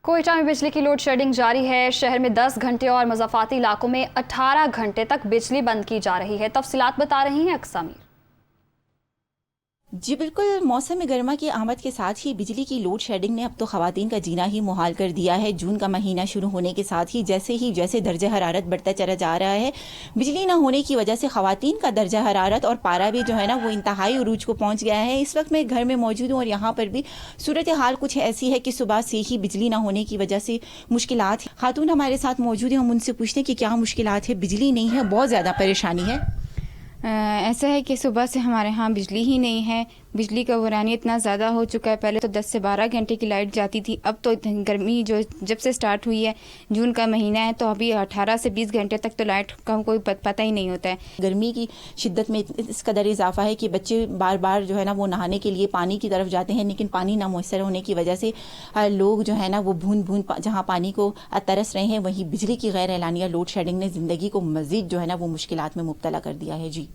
कोयटा में बिजली की लोड शेडिंग जारी है। शहर में 10 घंटे और मज़ाफ़ाती इलाकों में 18 घंटे तक बिजली बंद की जा रही है। तफसीलात बता रही हैं अक्सामीर। जी बिल्कुल, मौसम गर्मा की आमद के साथ ही बिजली की लोड शेडिंग ने अब तो ख़वातीन का जीना ही मुहाल कर दिया है। जून का महीना शुरू होने के साथ ही जैसे दर्जा हरारत बढ़ता चला जा रहा है, बिजली ना होने की वजह से ख़वातीन का दर्जा हरारत और पारा भी जो है ना वो इंतहाई उरूज को पहुंच गया है। इस वक्त मैं घर में मौजूद हूँ और यहाँ पर भी सूरत हाल कुछ ऐसी है कि सुबह से ही बिजली ना होने की वजह से मुश्किलात। खातून हमारे साथ मौजूद हैं, हम उनसे पूछते हैं कि क्या मुश्किलात है। बिजली नहीं है, बहुत ज़्यादा परेशानी है। ऐसा है कि सुबह से हमारे यहाँ बिजली ही नहीं है। बिजली का वरानी इतना ज़्यादा हो चुका है। पहले तो 10 से 12 घंटे की लाइट जाती थी, अब तो गर्मी जो जब से स्टार्ट हुई है, जून का महीना है, तो अभी 18 से 20 घंटे तक तो लाइट का कोई पता ही नहीं होता है। गर्मी की शिद्दत में इस कदर इजाफा है कि बच्चे बार बार जो है ना वो नहाने के लिए पानी की तरफ जाते हैं, लेकिन पानी ना मुयसर होने की वजह से लोग जो है ना वो बूंद बूंद जहाँ पानी को तरस रहे हैं, वहीं बिजली की गैर एलानिया लोड शेडिंग ने ज़िंदगी को मज़ीद जो है ना वो मुश्किलात में मुब्तला कर दिया है। जी।